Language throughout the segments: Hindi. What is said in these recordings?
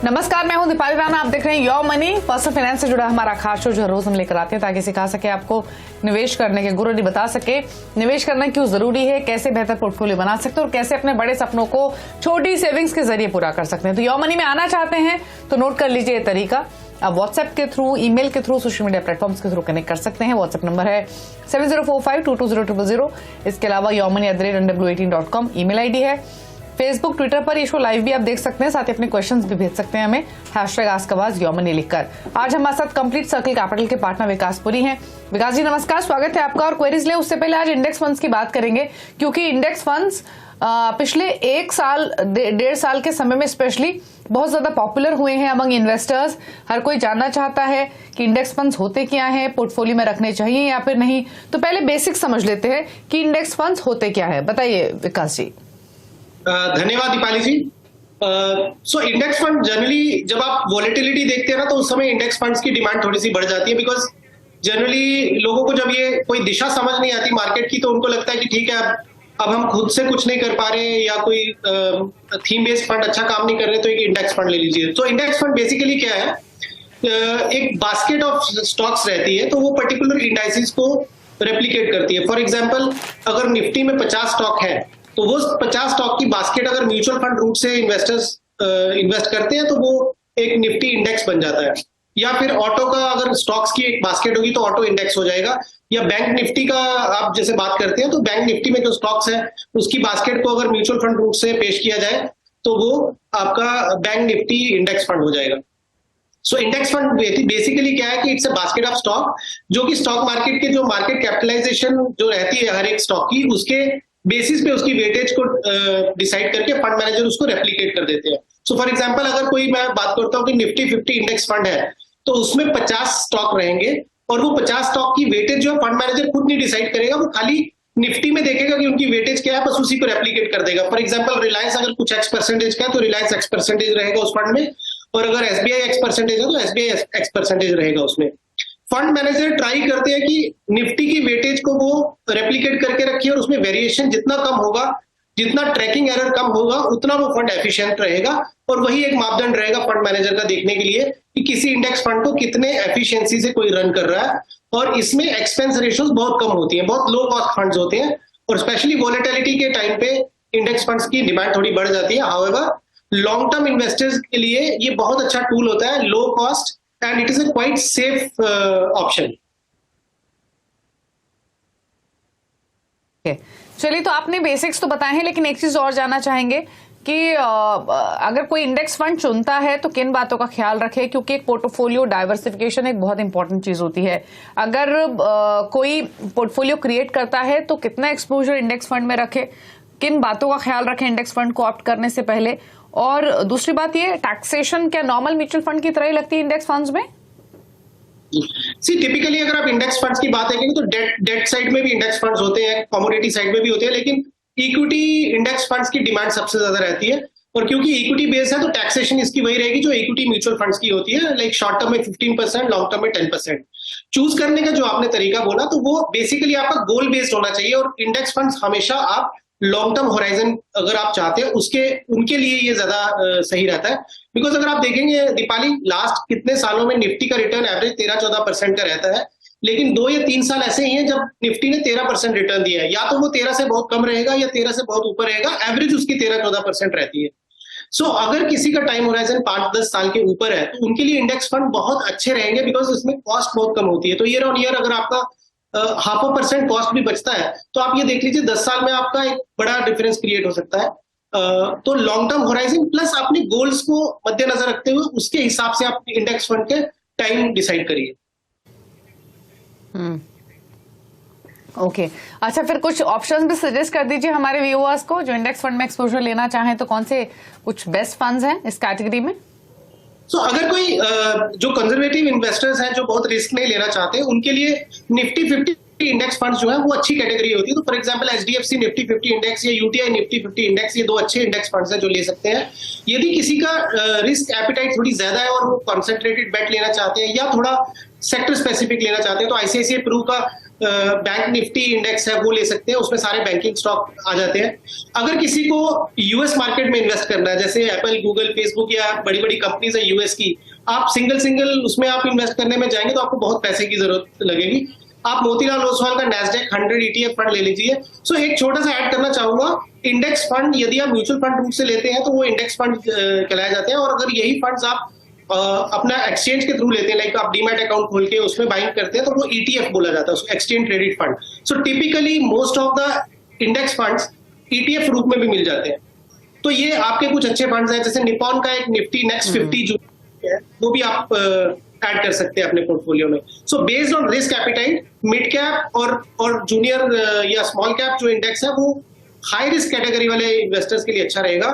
नमस्कार, मैं हूं दीपाली राणा। आप देख रहे हैं योर मनी। पर्सनल फाइनेंस से जुड़ा हमारा खास शो जो हर रोज हम लेकर आते हैं ताकि सिखा सके आपको निवेश करने के गुरु बता सके निवेश करना क्यों जरूरी है, कैसे बेहतर पोर्टफोलियो बना सकते हैं और कैसे अपने बड़े सपनों को छोटी सेविंग्स के जरिए पूरा कर सकते हैं। तो योर मनी में आना चाहते हैं तो नोट कर लीजिए तरीका। आप व्हाट्सएप के थ्रू, ईमेल के थ्रू, सोशल मीडिया प्लेटफॉर्म्स के थ्रू कनेक्ट कर सकते हैं। व्हाट्सएप नंबर है 7045220000। इसके अलावा yourmoney@nw18.com ईमेल आईडी है। फेसबुक, ट्विटर पर ये शो लाइव भी आप देख सकते हैं, साथ ही अपने क्वेश्चंस भी भेज सकते हैं हमें #AskAwaz लिखकर। आज हमारे साथ कंप्लीट सर्कल कैपिटल के पार्टनर विकास पुरी हैं। विकास जी नमस्कार, स्वागत है आपका। और क्वेरीज ले उससे पहले आज इंडेक्स फंड्स की बात करेंगे, क्योंकि इंडेक्स फंड्स पिछले 1 साल के समय में स्पेशली बहुत ज्यादा पॉपुलर हुए हैं अमंग इन्वेस्टर्स। हर कोई जानना चाहता है कि इंडेक्स फंड्स होते क्या हैं, पोर्टफोलियो में रखने चाहिए या फिर नहीं। तो पहले बेसिक समझ लेते हैं कि इंडेक्स फंड्स होते क्या है, बताइए विकास जी। धन्यवाद दीपाली जी। सो इंडेक्स फंड जनरली जब आप वॉलेटिलिटी देखते हैं ना, तो उस समय इंडेक्स फंड्स की डिमांड थोड़ी सी बढ़ जाती है, बिकॉज जनरली लोगों को जब ये कोई दिशा समझ नहीं आती मार्केट की, तो उनको लगता है कि ठीक है अब हम खुद से कुछ नहीं कर पा रहे हैं या कोई थीम बेस्ड फंड अच्छा काम नहीं कर रहे तो एक इंडेक्स फंड ले लीजिए। तो इंडेक्स फंड बेसिकली क्या है, एक बास्केट ऑफ स्टॉक्स रहती है, तो वो पर्टिकुलर इंडाइसिस को रेप्लिकेट करती है। फॉर एग्जाम्पल अगर निफ्टी में 50 स्टॉक है, तो वो 50 स्टॉक की बास्केट अगर म्यूचुअल फंड रूट से इन्वेस्टर्स इन्वेस्ट करते हैं तो वो एक निफ्टी इंडेक्स बन जाता है। या फिर ऑटो का अगर स्टॉक्स की एक बास्केट होगी तो ऑटो इंडेक्स हो जाएगा। या बैंक निफ्टी का आप जैसे बात करते हैं, तो बैंक निफ्टी में जो स्टॉक्स है उसकी बास्केट को अगर म्यूचुअल फंड रूट से पेश किया जाए तो वो आपका बैंक निफ्टी इंडेक्स फंड हो जाएगा। सो इंडेक्स फंड बेसिकली क्या है कि it's a basket of stock, जो कि स्टॉक मार्केट के जो मार्केट कैपिटलाइजेशन जो रहती है हर एक स्टॉक की, उसके बेसिस पे उसकी वेटेज को डिसाइड करके फंड मैनेजर उसको रेप्लिकेट कर देते हैं। सो फॉर एग्जांपल अगर कोई मैं बात करता हूँ कि निफ्टी 50 इंडेक्स फंड है, तो उसमें 50 स्टॉक रहेंगे और वो 50 स्टॉक की वेटेज जो फंड मैनेजर खुद नहीं डिसाइड करेगा, वो खाली निफ्टी में देखेगा कि उनकी वेटेज क्या है, बस उसी को रेप्लिकेट कर देगा। फॉर एग्जाम्पल रिलायंस अगर कुछ X% का है तो रिलायंस X% रहेगा उस फंड में, और अगर SBI X% है तो SBI X% रहेगा उसमें। फंड मैनेजर ट्राई करते हैं कि निफ्टी की वेटेज को वो रेप्लिकेट करके रखिए और उसमें वेरिएशन जितना कम होगा, जितना ट्रैकिंग एरर कम होगा, उतना वो फंड एफिशिएंट रहेगा। और वही एक मापदंड रहेगा फंड मैनेजर का देखने के लिए कि किसी इंडेक्स फंड को कितने एफिशिएंसी से कोई रन कर रहा है। और इसमें एक्सपेंस रेशियोज बहुत कम होती हैं, बहुत लो कॉस्ट फंड्स होते हैं, और स्पेशली वॉलेटिलिटी के टाइम पे इंडेक्स फंड्स की डिमांड थोड़ी बढ़ जाती है। हाउएवर लॉन्ग टर्म इन्वेस्टर्स के लिए ये बहुत अच्छा टूल होता है, low cost, and it is a quite safe option. चलिए, तो आपने बेसिक्स तो बताए हैं, लेकिन एक चीज और जानना चाहेंगे कि अगर कोई इंडेक्स फंड चुनता है तो किन बातों का ख्याल रखे, क्योंकि एक पोर्टफोलियो डाइवर्सिफिकेशन एक बहुत इंपॉर्टेंट चीज होती है। अगर कोई पोर्टफोलियो क्रिएट करता है तो कितना एक्सपोजर इंडेक्स फंड में रखे, किन बातों का ख्याल रखें इंडेक्स फंड को ऑप्ट करने से पहले। और दूसरी बात ये, टैक्सेशन क्या नॉर्मल म्यूचुअल फंड की तरह ही लगती है इंडेक्स फंड्स में? टिपिकली अगर आप इंडेक्स फंड्स की बात करेंगे तो डेट साइड में भी इंडेक्स फंड्स होते हैं, कमोडिटी साइड में भी होते हैं, लेकिन इक्विटी इंडेक्स फंड्स की डिमांड सबसे ज्यादा रहती है। और क्योंकि इक्विटी बेस है तो टैक्सेशन इसकी वही रहेगी जो इक्विटी म्यूचुअल फंड्स की होती है, लाइक शॉर्ट टर्म में 15%, लॉन्ग टर्म में 10%। चूज करने का जो आपने तरीका बोला, तो वो बेसिकली आपका गोल बेस्ड होना चाहिए। और इंडेक्स फंड्स हमेशा आप लॉन्ग टर्म होराइजन अगर आप चाहते हैं उनके लिए ये ज्यादा सही रहता है। बिकॉज अगर आप देखेंगे दीपाली, लास्ट कितने सालों में निफ्टी का रिटर्न एवरेज 13-14% का रहता है, लेकिन 2 या 3 साल ऐसे ही हैं जब निफ्टी ने 13% रिटर्न दिया है। या तो वो 13 से बहुत कम रहेगा या 13 से बहुत ऊपर रहेगा, एवरेज उसकी 13-14% रहती है। सो अगर किसी का टाइम होराइजन 5-10 साल के ऊपर है तो उनके लिए इंडेक्स फंड बहुत अच्छे रहेंगे, बिकॉज उसमें कॉस्ट बहुत कम होती है। तो ईयर ऑन ईयर अगर आपका 0.5% कॉस्ट भी बचता है तो आप ये देख लीजिए 10 साल में आपका एक बड़ा डिफरेंस क्रिएट हो सकता है। तो लॉन्ग टर्म होराइजन प्लस अपने गोल्स को मद्देनजर रखते हुए उसके हिसाब से आप इंडेक्स फंड के टाइम डिसाइड करिए। ओके, अच्छा, फिर कुछ ऑप्शंस भी सजेस्ट कर दीजिए हमारे व्यूअर्स को जो इंडेक्स फंड में एक्सपोजर लेना चाहें, तो कौन से कुछ बेस्ट फंड्स हैं इस कैटेगरी में? अगर कोई जो कंजर्वेटिव इन्वेस्टर्स हैं जो बहुत रिस्क नहीं लेना चाहते, उनके लिए निफ्टी 50 इंडेक्स फंड्स जो है वो अच्छी कैटेगरी होती है। तो for example HDFC Nifty 50 index या UTI निफ्टी 50 इंडेक्स, ये 2 अच्छे इंडेक्स फंड्स हैं जो ले सकते हैं। यदि किसी का रिस्क एपिटाइट थोड़ी ज्यादा है और वो कॉन्सेंट्रेटेड बेट लेना चाहते हैं या थोड़ा सेक्टर स्पेसिफिक लेना चाहते हैं, तो ICICI प्रू का बैंक निफ्टी इंडेक्स है वो ले सकते हैं, उसमें सारे बैंकिंग स्टॉक आ जाते हैं। अगर किसी को यूएस मार्केट में इन्वेस्ट करना है, जैसे एप्पल, गूगल, फेसबुक या बड़ी बड़ी कंपनीज है यूएस की, आप सिंगल उसमें आप इन्वेस्ट करने में जाएंगे तो आपको बहुत पैसे की जरूरत लगेगी। आप मोतीलाल ओसवाल का नैस्डैक 100 ETF फंड ले लीजिए। सो एक छोटा सा ऐड करना चाहूंगा, इंडेक्स फंड यदि आप म्यूचुअल फंड रूप से लेते हैं तो वो इंडेक्स फंड कहलाए जाते हैं, और अगर यही फंड्स आप अपना एक्सचेंज के थ्रू लेते हैं, लाइक आप डीमैट अकाउंट खोल के उसमें बाइंग करते हैं, तो वो ETF बोला जाता है, exchange traded fund. So typically most of the index funds ETF रूप में भी मिल जाते हैं। तो ये आपके कुछ अच्छे फंड्स हैं, जैसे निपॉन का एक निफ्टी नेक्स्ट 50 जो है वो भी आप ऐड कर सकते हैं अपने पोर्टफोलियो में। So based on risk appetite, mid cap और जूनियर या स्मॉल कैप जो इंडेक्स है वो हाई रिस्क कैटेगरी वाले इन्वेस्टर्स के लिए अच्छा रहेगा,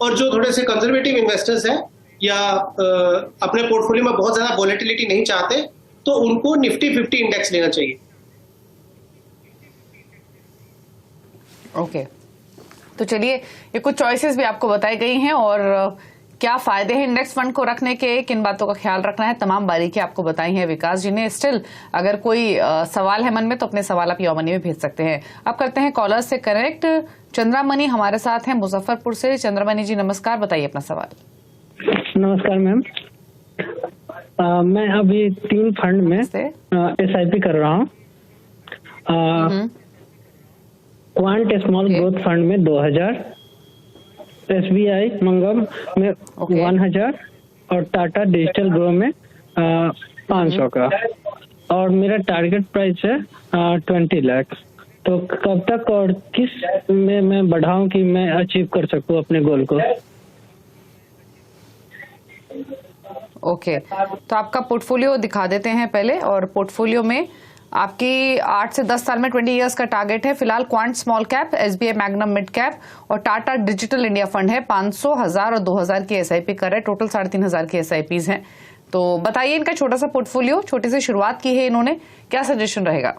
और जो थोड़े से कंजर्वेटिव इन्वेस्टर्स हैं या अपने पोर्टफोलियो में बहुत ज्यादा वोलेटिलिटी नहीं चाहते तो उनको निफ्टी 50 इंडेक्स लेना चाहिए। ओके, तो चलिए ये कुछ चॉइसेस भी आपको बताई गई हैं, और क्या फायदे हैं इंडेक्स फंड को रखने के, किन बातों का ख्याल रखना है, तमाम बारीकी आपको बताई हैं विकास जी ने। स्टिल अगर कोई सवाल है मन में तो अपने सवाल आप योमनी में भेज सकते हैं। अब करते हैं कॉलर से कनेक्ट। चंद्रामणि हमारे साथ हैं मुजफ्फरपुर से। चंद्रामणि जी नमस्कार, बताइए अपना सवाल। नमस्कार मैम, मैं अभी 3 फंड में SIP कर रहा हूँ। क्वांट स्मॉल ग्रोथ फंड में 2000, SBI मंगम में 1000 और टाटा डिजिटल ग्रो में 500 का, और मेरा टारगेट प्राइस है 20 लाख। तो कब तक और किस में मैं बढ़ाऊं कि मैं अचीव कर सकूं अपने गोल को? ओके, तो आपका पोर्टफोलियो दिखा देते हैं पहले। और पोर्टफोलियो में आपकी 8 से 10 साल में 20 इयर्स का टारगेट है। फिलहाल quant small cap, SBI magnum mid cap और टाटा डिजिटल इंडिया फंड है। 500, 1000 और 2000 की SIP कर रहे, टोटल 3500 की SIPs हैं। तो बताइए इनका छोटा सा पोर्टफोलियो, छोटी सी शुरुआत की है इन्होंने, क्या सजेशन रहेगा?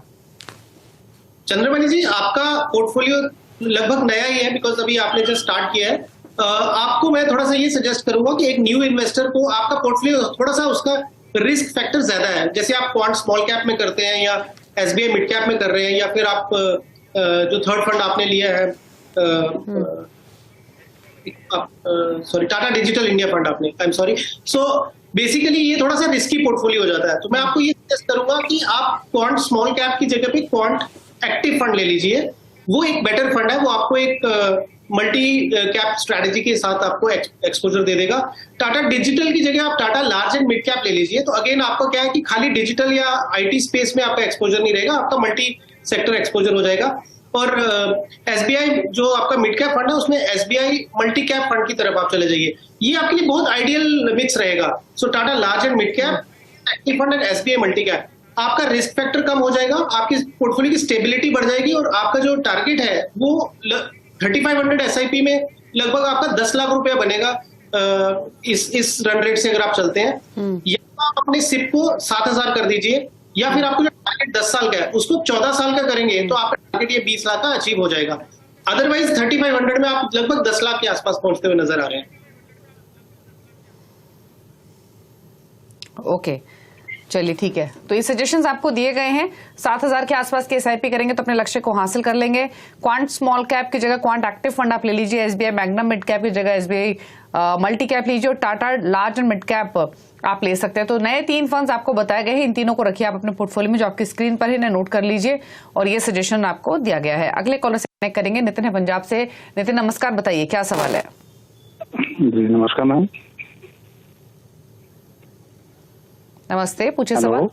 चंद्रमणि जी, आपका पोर्टफोलियो लगभग नया ही है, बिकॉज अभी आपने जस्ट स्टार्ट किया है। आपको मैं थोड़ा सा ये सजेस्ट करूंगा कि एक न्यू इन्वेस्टर को आपका पोर्टफोलियो थोड़ा सा उसका रिस्क फैक्टर ज्यादा है। जैसे आप क्वांट स्मॉल कैप में करते हैं या SBI मिड कैप में कर रहे हैं, या फिर आप जो थर्ड फंड आपने लिया है sorry Tata digital India fund आपने, I am sorry. So basically ये थोड़ा सा रिस्की पोर्टफोलियो हो जाता है। तो मैं आपको ये सजेस्ट करूंगा कि आप क्वांट स्मॉल कैप की जगह पे क्वांट एक्टिव फंड ले लीजिए। वो एक बेटर फंड है, वो आपको एक मल्टी कैप स्ट्रैटेजी के साथ आपको एक्सपोजर दे देगा। टाटा डिजिटल की जगह आप Tata large and mid cap ले लीजिए। तो अगेन आपका क्या है कि खाली डिजिटल या IT स्पेस में आपका एक्सपोजर नहीं रहेगा, आपका मल्टी सेक्टर एक्सपोजर हो जाएगा। और SBI जो आपका मिड कैप फंड है उसमें SBI मल्टी कैप फंड की तरफ आप चले जाइए, ये आपके लिए बहुत आइडियल मिक्स रहेगा। So Tata large and mid cap, active fund and SBI multi cap, आपका रिस्क फैक्टर कम हो जाएगा, आपकी पोर्टफोलियो की स्टेबिलिटी बढ़ जाएगी, और आपका जो टारगेट है वो 3500 SIP में लगभग आपका 10 लाख रुपया बनेगा इस रन रेट से अगर आप चलते हैं। या आप अपने सिप को 7000 कर दीजिए, या फिर आपको जो टारगेट 10 साल का है उसको 14 साल का करेंगे तो आपका टारगेट ये 20 लाख का अचीव हो जाएगा। अदरवाइज 3500 में आप लगभग 10 लाख के आसपास पहुंचते हुए नजर आ रहे हैं। ओके, चलिए ठीक है। तो ये सजेशंस आपको दिए गए हैं। 7000 के आसपास के SIP करेंगे तो अपने लक्ष्य को हासिल कर लेंगे। क्वांट स्मॉल कैप की जगह क्वांट एक्टिव फंड आप ले लीजिए, SBI मैग्नम मिड कैप की जगह SBI मल्टी कैप लीजिए, और Tata large and mid cap आप ले सकते हैं। तो नए 3 फंड्स आपको बताए गए हैं, इन तीनों को रखिए आप अपने पोर्टफोलियो में, जो आपकी स्क्रीन पर है इन्हें नोट कर लीजिए, और ये सजेशन आपको दिया गया है। अगले कॉलर से कनेक्ट करेंगे, नितिन है पंजाब से। नितिन नमस्कार, बताइए क्या सवाल है? जी नमस्कार मैम। नमस्ते, पूछिए सवाल।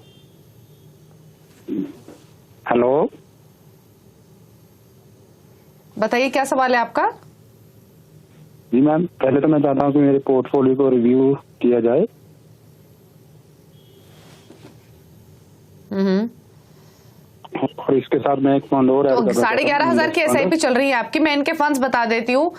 हेलो, बताइए क्या सवाल है आपका? जी मैम, पहले तो मैं चाहता हूँ कि मेरे पोर्टफोलियो को रिव्यू किया जाए। और इसके साथ मैं एक फंड और ऐड कर रहा हूं। 11,500 की SIP चल रही है आपकी। मैं इनके फंड्स बता देती हूँ।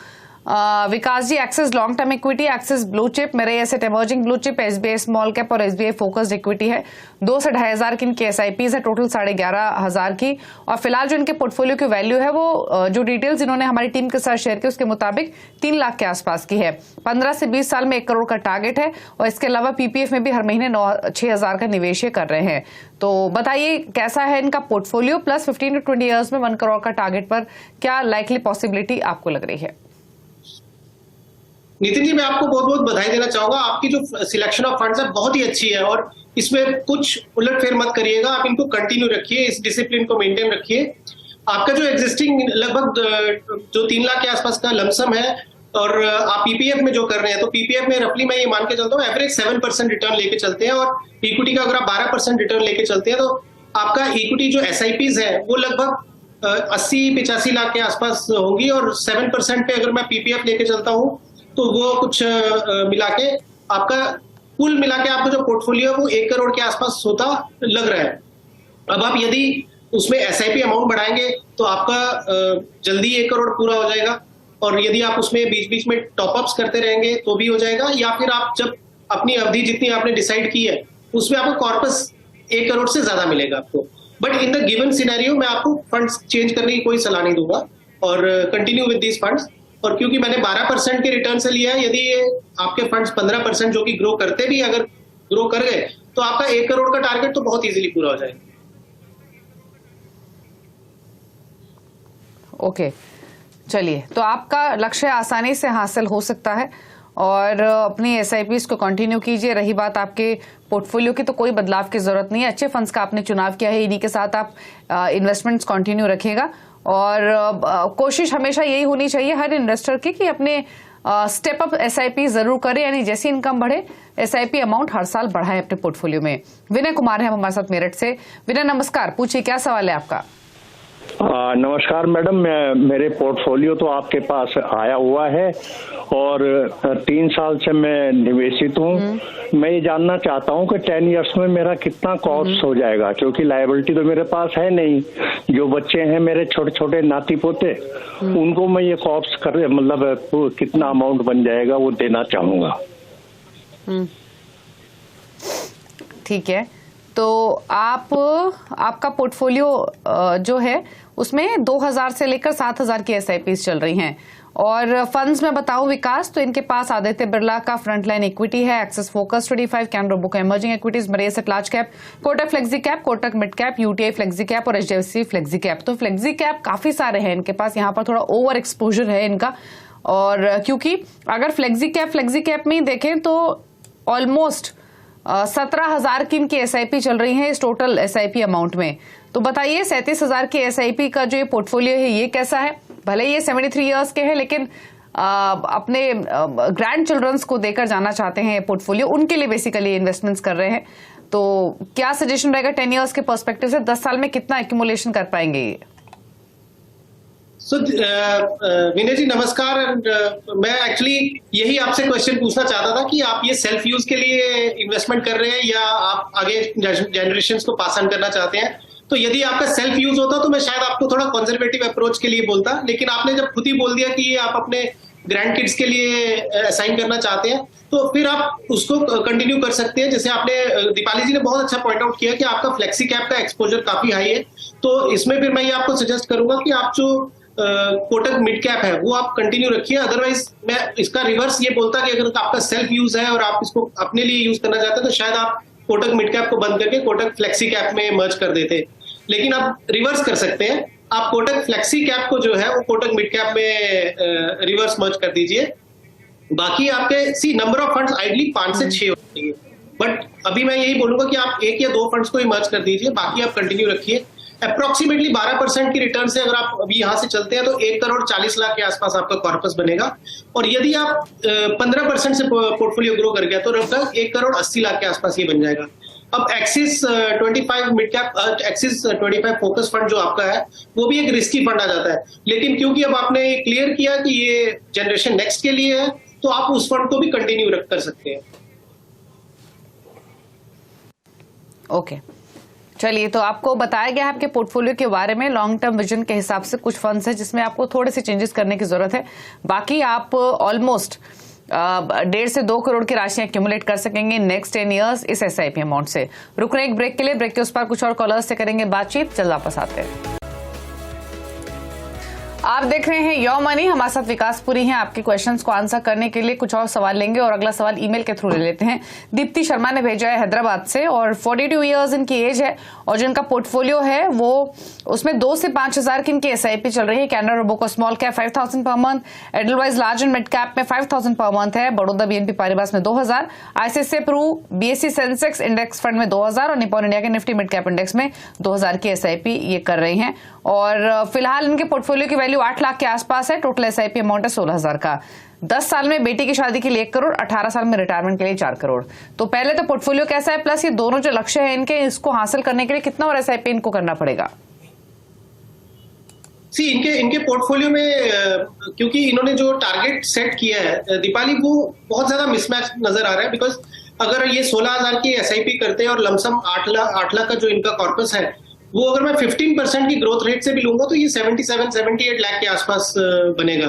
Vikas ji, Axis long term equity, Axis blue chip, Mirae asset emerging blue chip, SBI small cap और एसबीआई फोकस्ड इक्विटी है। 2 से 2,500 की इनकी एसआईपीज है, टोटल 11,500 की। और फिलहाल जो इनके पोर्टफोलियो की वैल्यू है वो जो डिटेल्स इन्होंने हमारी टीम के साथ शेयर की उसके मुताबिक 3 लाख के आसपास की है। 15 से 20 साल में 1 करोड़ का टारगेट है और इसके अलावा पीपीएफ में भी हर महीने 6,000 का निवेश कर रहे हैं। तो बताइए कैसा है इनका पोर्टफोलियो, प्लस 15 to 20 ईयर्स में 1 करोड़ का टारगेट पर क्या लाइकली पॉसिबिलिटी आपको लग रही है? नितिन जी, मैं आपको बहुत बहुत बधाई देना चाहूंगा। आपकी जो सिलेक्शन ऑफ फंड्स है बहुत ही अच्छी है और इसमें कुछ उलटफेर मत करिएगा, आप इनको कंटिन्यू रखिए, इस डिसिप्लिन को मेंटेन रखिए। आपका जो एग्जिस्टिंग लगभग जो 3 लाख के आसपास का लमसम है और आप पीपीएफ में जो कर रहे हैं, तो पीपीएफ में रफली मैं ये मान के चलता हूँ एवरेज 7% रिटर्न लेके चलते हैं और इक्विटी का अगर आप 12% रिटर्न लेके चलते हैं तो आपका इक्विटी जो एसआईपीज है वो लगभग 80-85 लाख के आसपास होगी और 7% पे अगर मैं पीपीएफ लेके चलता हूँ तो वो कुछ मिला के आपका कुल मिला के आपका जो पोर्टफोलियो है वो 1 करोड़ के आसपास होता लग रहा है। अब आप यदि उसमें एसआईपी अमाउंट बढ़ाएंगे तो आपका जल्दी 1 करोड़ पूरा हो जाएगा और यदि आप उसमें बीच बीच में टॉपअप्स करते रहेंगे तो भी हो जाएगा, या फिर आप जब अपनी अवधि जितनी आपने डिसाइड की है उसमें आपको कॉर्पस 1 करोड़ से ज्यादा मिलेगा आपको। But in the given scenario मैं आपको फंड्स चेंज करने की कोई सलाह नहीं दूंगा और कंटिन्यू विद दीज फंड्स। और क्योंकि मैंने 12% के रिटर्न से लिया है, यदि ये आपके फंड्स 15% जो कि ग्रो करते भी अगर ग्रो कर गए तो आपका 1 करोड़ का टारगेट तो बहुत इजीली पूरा हो जाएगा। ओके, चलिए, तो आपका लक्ष्य आसानी से हासिल हो सकता है और अपनी एसआईपीज को कंटिन्यू कीजिए। रही बात आपके पोर्टफोलियो की, तो कोई बदलाव की जरूरत नहीं है, अच्छे फंड्स का आपने चुनाव किया है, इन्हीं के साथ आप इन्वेस्टमेंट्स कंटिन्यू रखिएगा। और कोशिश हमेशा यही होनी चाहिए हर इन्वेस्टर की कि अपने स्टेप अप एसआईपी जरूर करें, यानी जैसी इनकम बढ़े एसआईपी अमाउंट हर साल बढ़ाएं अपने पोर्टफोलियो में। विनय कुमार है हमारे साथ मेरठ से। विनय नमस्कार, पूछिए क्या सवाल है आपका? नमस्कार मैडम, मेरे पोर्टफोलियो तो आपके पास आया हुआ है और 3 साल से मैं निवेशित हूँ। मैं ये जानना चाहता हूँ कि 10 इयर्स में मेरा कितना कॉस्ट हो जाएगा, क्योंकि लायबिलिटी तो मेरे पास है नहीं। जो बच्चे हैं मेरे छोटे छोटे नाती पोते, उनको मैं ये कॉस्ट कर मतलब कितना अमाउंट बन जाएगा वो देना चाहूंगा। ठीक है, तो आपका पोर्टफोलियो जो है उसमें 2,000 से लेकर 7,000 की एसआईपीज चल रही हैं। और फंड्स में बताऊं विकास, तो इनके पास आदित्य बिरला का फ्रंटलाइन इक्विटी है, एक्सिस फोकस 25, कैनरा बुक emerging equities, Mirae asset large cap, Kotak flexi cap, Kotak mid cap, UTI flexi cap और एचडीएफसी फ्लेक्सी कैप। तो फ्लेक्सी कैप काफी सारे हैं इनके पास, यहाँ पर थोड़ा ओवर एक्सपोजर है इनका। और क्योंकि अगर फ्लेक्सी कैप में ही देखें तो ऑलमोस्ट 17,000 की इनकी एसआईपी चल रही है इस टोटल एसआईपी अमाउंट में। तो बताइए 37,000 की एसआईपी का जो ये पोर्टफोलियो है ये कैसा है? भले ये 73 इयर्स के हैं लेकिन अपने ग्रैंड चिल्ड्रंस को देकर जाना चाहते हैं पोर्टफोलियो, उनके लिए बेसिकली इन्वेस्टमेंट्स कर रहे हैं। तो क्या सजेशन रहेगा 10 इयर्स के पर्सपेक्टिव से, 10 साल में कितना एक्यूमुलेशन कर पाएंगे ये? विनय जी नमस्कार। मैं एक्चुअली यही आपसे क्वेश्चन पूछना चाहता था कि आप ये सेल्फ यूज के लिए इन्वेस्टमेंट कर रहे हैं या आप आगे जनरेशंस को पास ऑन करना चाहते हैं। तो यदि आपका सेल्फ यूज होता तो मैं शायद आपको थोड़ा कंजर्वेटिव अप्रोच के लिए बोलता, लेकिन आपने जब खुद ही बोल दिया कि ये आप अपने ग्रैंड किड्स के लिए असाइन करना चाहते हैं तो फिर आप उसको कंटिन्यू कर सकते हैं। जैसे आपने दीपाली जी ने बहुत अच्छा पॉइंट आउट किया कि आपका फ्लेक्सी कैप का एक्सपोजर काफी हाई है, तो इसमें फिर मैं ये आपको सजेस्ट करूंगा कि आप जो कोटक मिड कैप है वो आप कंटिन्यू रखिए। अदरवाइज मैं इसका रिवर्स ये बोलता कि अगर आपका सेल्फ यूज है और आप इसको अपने लिए यूज करना चाहते हैं तो शायद आप कोटक मिड कैप को बंद करके कोटक फ्लेक्सी कैप में मर्ज कर देते। लेकिन आप रिवर्स कर सकते हैं, आप कोटक फ्लेक्सी कैप को जो है वो कोटक मिड कैप में रिवर्स मर्ज कर दीजिए। बाकी आपके नंबर ऑफ फंड्स आइडली 5 से 6 होते हैं, बट अभी मैं यही बोलूंगा कि आप 1 या 2 फंड्स को ही मर्ज कर दीजिए, बाकी आप कंटिन्यू रखिए। अप्रोक्सीमेटली 12% की रिटर्न से अगर आप अभी यहां से चलते हैं तो 1 करोड़ 40 लाख के आसपास आपका कॉर्पस बनेगा। और यदि आप 15% से पोर्टफोलियो ग्रो कर गया तो लगभग 1 करोड़ 80 लाख के आसपास ये बन जाएगा। अब axis 25 mid cap axis 25 focus fund जो आपका है वो भी एक रिस्की फंड आ जाता है, लेकिन क्योंकि अब आपने क्लियर किया कि ये जनरेशन नेक्स्ट के लिए है तो आप उस फंड को भी कंटिन्यू कर सकते हैं। ओके, चलिए, तो आपको बताया गया है आपके पोर्टफोलियो के बारे में। लॉन्ग टर्म विजन के हिसाब से कुछ फंड्स है जिसमें आपको थोड़े से चेंजेस करने की जरूरत है। बाकी आप ऑलमोस्ट 1.5 से 2 करोड़ की राशि एक्यूमुलेट कर सकेंगे नेक्स्ट 10 इयर्स इस SIP अमाउंट से। रुक रहे एक ब्रेक के लिए, ब्रेक के उस पर कुछ और कॉलर्स से करेंगे बातचीत, जल्द वापस आते हैं। आप देख रहे हैं योर मनी, हमारे साथ विकासपुरी हैं। आपके क्वेश्चंस को आंसर करने के लिए कुछ और सवाल लेंगे और अगला सवाल ईमेल के थ्रू ले लेते हैं। दीप्ति शर्मा ने भेजा है हैदराबाद से और 42 इयर्स इनकी एज है और जो इनका पोर्टफोलियो है वो उसमें 2 से 5 हजार की इनकी SIP चल रही है। Canara रोबोको small cap 5000 per month, Edelweiss large and mid cap में 5000 पर मंथ है, बड़ौदा BNP पारिबास में 2000, ICICI Pru BSE Sensex index fund में 2000 और निप्पॉन इंडिया के निफ्टी मिड कैप इंडेक्स में 2000 की SIP ये कर रही हैं। और फिलहाल इनके पोर्टफोलियो की वैल्यू 8 लाख के आसपास है। टोटल SIP अमाउंट है 16,000 का। 10 साल में बेटी की शादी के लिए 1 करोड़, 18 साल में रिटायरमेंट के लिए 4 करोड़। तो पहले तो पोर्टफोलियो कैसा है, प्लस ये दोनों जो लक्ष्य है इनके, इसको हासिल करने के लिए कितना और SIP इनको करना पड़ेगा? इनके पोर्टफोलियो में क्योंकि इन्होंने जो टारगेट सेट किया है दीपाली, वो बहुत ज्यादा मिसमैच नजर आ रहा है। बिकॉज अगर ये 16,000 की SIP करते हैं और लमसम 8 लाख का जो इनका कॉर्पस है, वो अगर मैं 15% की ग्रोथ रेट से भी लूंगा तो ये 77-78 लाख के आसपास बनेगा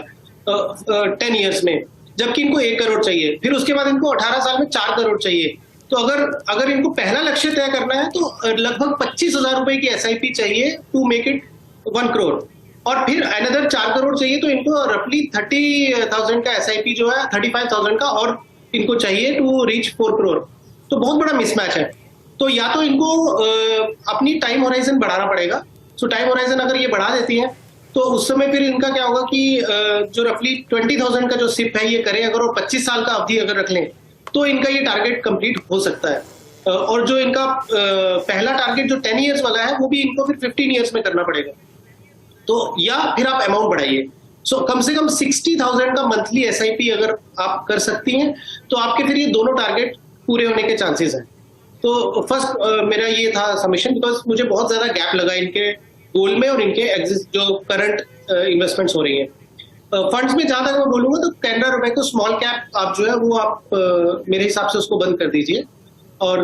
10 इयर्स में, जबकि इनको 1 करोड़ चाहिए। फिर उसके बाद इनको 18 साल में 4 करोड़ चाहिए। तो अगर इनको पहला लक्ष्य तय करना है तो लगभग 25,000 रुपए की SIP चाहिए टू मेक इट 1 करोड़, और फिर अनदर 4 करोड़ चाहिए। तो इनको रफली 30,000 का SIP जो है 35,000 का और इनको चाहिए टू रीच 4 करोड़। तो बहुत बड़ा मिसमैच है। तो या तो इनको अपनी टाइम होराइजन बढ़ाना पड़ेगा। सो टाइम होराइजन अगर ये बढ़ा देती है तो उस समय फिर इनका क्या होगा कि जो रफली 20,000 का जो SIP है ये करें अगर, और 25 साल का अवधि अगर रख लें तो इनका ये टारगेट कंप्लीट हो सकता है। और जो इनका पहला टारगेट जो 10 इयर्स वाला है वो भी इनको फिर 15 इयर्स में करना पड़ेगा। तो या फिर आप अमाउंट बढ़ाइए। सो कम से कम 60,000 का मंथली SIP अगर आप कर सकती हैं तो आपके फिर ये दोनों टारगेट पूरे होने के चांसेस हैं। तो फर्स्ट मेरा ये था सबमिशन, बिकॉज मुझे बहुत ज्यादा गैप लगा इनके गोल में और इनके एग्जिस्ट जो करंट इन्वेस्टमेंट्स हो रही हैं। फंड्स में जहां तक मैं बोलूंगा तो कैनरा रोबेको स्मॉल कैप आप जो है वो आप मेरे हिसाब से उसको बंद कर दीजिए। और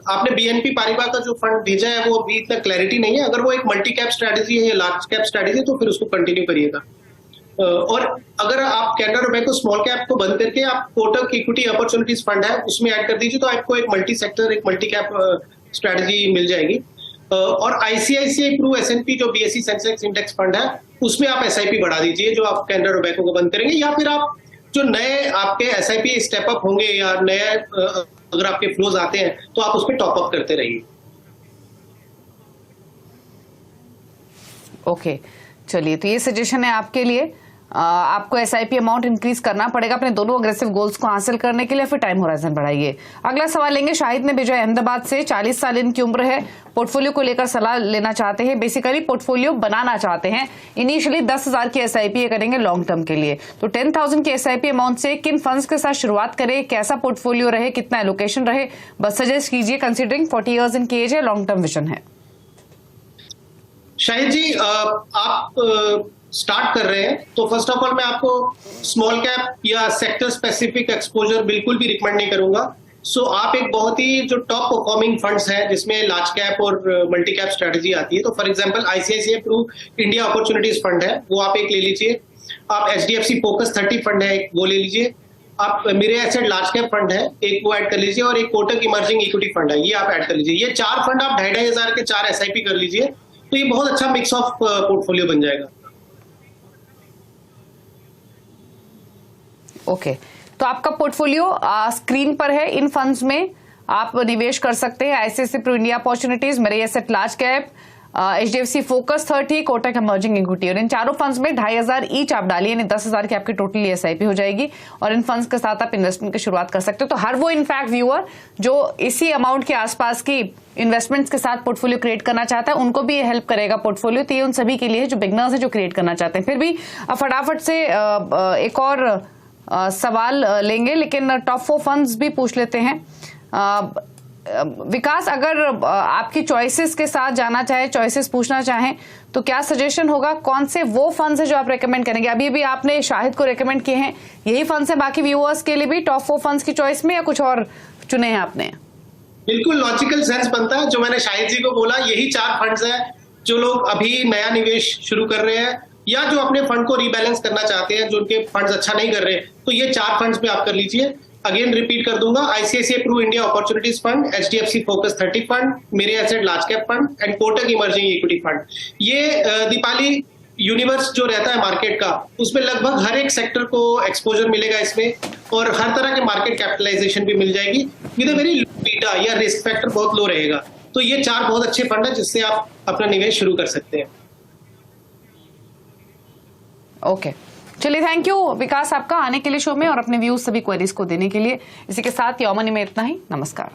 आपने BNP पारिबा का जो फंड भेजा है वो अभी इतना क्लैरिटी नहीं है। अगर वो एक मल्टी कैप स्ट्रैटेजी है या लार्ज कैप स्ट्रैटेजी है तो फिर उसको कंटिन्यू करिएगा। और अगर आप कैनरा रोबेको स्मॉल कैप को बंद करके आप कोटक इक्विटी अपॉर्चुनिटीज फंड है उसमें ऐड कर दीजिए तो आपको एक मल्टी सेक्टर, एक मल्टी कैप स्ट्रैटेजी मिल जाएगी। और ICICI प्रू S&P जो BSE सेंसेक्स इंडेक्स फंड है उसमें आप SIP बढ़ा दीजिए जो आप कैनरा रोबेको को बंद करेंगे। या फिर आप जो नए आपके SIP स्टेप अप होंगे या नए अगर आपके फ्लोज आते हैं तो आप उसमें टॉप अप करते रहिए। ओके, चलिए, तो ये सजेशन है आपके लिए। आपको SIP अमाउंट इंक्रीज करना पड़ेगा अपने दोनों अग्रेसिव गोल्स को हासिल करने के लिए, फिर टाइम होराइजन बढ़ाइए। अगला सवाल लेंगे शाहिद ने भेजा है अहमदाबाद से। 40 साल इनकी उम्र है, पोर्टफोलियो को लेकर सलाह लेना चाहते हैं। बेसिकली पोर्टफोलियो बनाना चाहते हैं। इनिशियली 10,000 की SIP ये करेंगे लॉन्ग टर्म के लिए। तो 10,000 की SIP अमाउंट से किन फंड्स के साथ शुरुआत करें, कैसा पोर्टफोलियो रहे, कितना एलोकेशन रहे, बस सजेस्ट कीजिए कंसिडरिंग 40 इयर्स इनकी एज है, लॉन्ग टर्म विजन है। शाहिद जी, आप स्टार्ट कर रहे हैं तो फर्स्ट ऑफ ऑल मैं आपको स्मॉल कैप या सेक्टर स्पेसिफिक एक्सपोजर बिल्कुल भी रिकमेंड नहीं करूंगा। सो आप एक बहुत ही जो टॉप परफॉर्मिंग फंड्स हैं जिसमें लार्ज कैप और मल्टी कैप स्ट्रेटजी आती है, तो for example ICICI Pru India opportunities fund है वो आप एक ले लीजिए। आप HDFC फोकस 30 फंड है एक वो ले लीजिए। आप मेरे एसेट लार्ज कैप फंड है एक वो ऐड कर लीजिए, और एक कोटक इमर्जिंग इक्विटी फंड है ये आप ऐड कर लीजिए। ये 4 फंड आप 2,500 के 4 SIP कर लीजिए तो ये बहुत अच्छा मिक्स ऑफ पोर्टफोलियो बन जाएगा। ओके, तो आपका पोर्टफोलियो स्क्रीन पर है। इन फंड्स में आप निवेश कर सकते हैं। ICICI प्रू इंडिया अपॉर्चुनिटीज, मेरे asset large cap, HDFC focus 30, Kotak emerging equity, और इन चारों फंड्स में 2,500 ईच आप डालिए, यानी 10,000 की आपकी टोटली SIP हो जाएगी। और इन फंड्स के साथ आप इन्वेस्टमेंट की शुरुआत कर सकते हो। तो हर वो इनफैक्ट व्यूअर जो इसी अमाउंट के आसपास की इन्वेस्टमेंट्स के साथ पोर्टफोलियो क्रिएट करना चाहता है उनको भी हेल्प करेगा पोर्टफोलियो। तो ये उन सभी के लिए जो बिगनर्स है जो क्रिएट करना चाहते हैं। फिर भी फटाफट से एक और सवाल लेंगे, लेकिन टॉप 4 फंड्स भी पूछ लेते हैं। विकास, अगर आपकी चॉइसेस के साथ जाना चाहे, चॉइसेस पूछना चाहें तो क्या सजेशन होगा? कौन से वो फंड्स है जो आप रेकमेंड करेंगे? अभी भी आपने शाहिद को रेकमेंड किए हैं, यही फंड्स है बाकी व्यूअर्स के लिए भी टॉप 4 फंड्स की चॉइस में, या कुछ और चुने हैं आपने? बिल्कुल लॉजिकल सेंस बनता है। जो मैंने शाहिद जी को बोला, यही 4 फंड्स हैं जो लोग अभी नया निवेश शुरू कर रहे हैं या जो अपने फंड को रीबैलेंस करना चाहते हैं, जो उनके फंड्स अच्छा नहीं कर रहे, तो ये 4 फंड्स में आप कर लीजिए। अगेन रिपीट कर दूंगा, ICICI Pru India opportunities fund, HDFC focus 30 fund, Mirae asset large cap fund and Kotak emerging equity fund. ये दीपाली यूनिवर्स जो रहता है मार्केट का, उसमें लगभग हर एक सेक्टर को एक्सपोजर मिलेगा इसमें, और हर तरह के मार्केट कैपिटलाइजेशन भी मिल जाएगी with a very low beta या रिस्क फैक्टर बहुत लो रहेगा। तो ये 4 बहुत अच्छे फंड है जिससे आप अपना निवेश शुरू कर सकते हैं। ओके, चलिए थैंक यू विकास आपका आने के लिए शो में और अपने व्यूज सभी क्वेरीज को देने के लिए। इसी के साथ यौमनी में इतना ही। नमस्कार।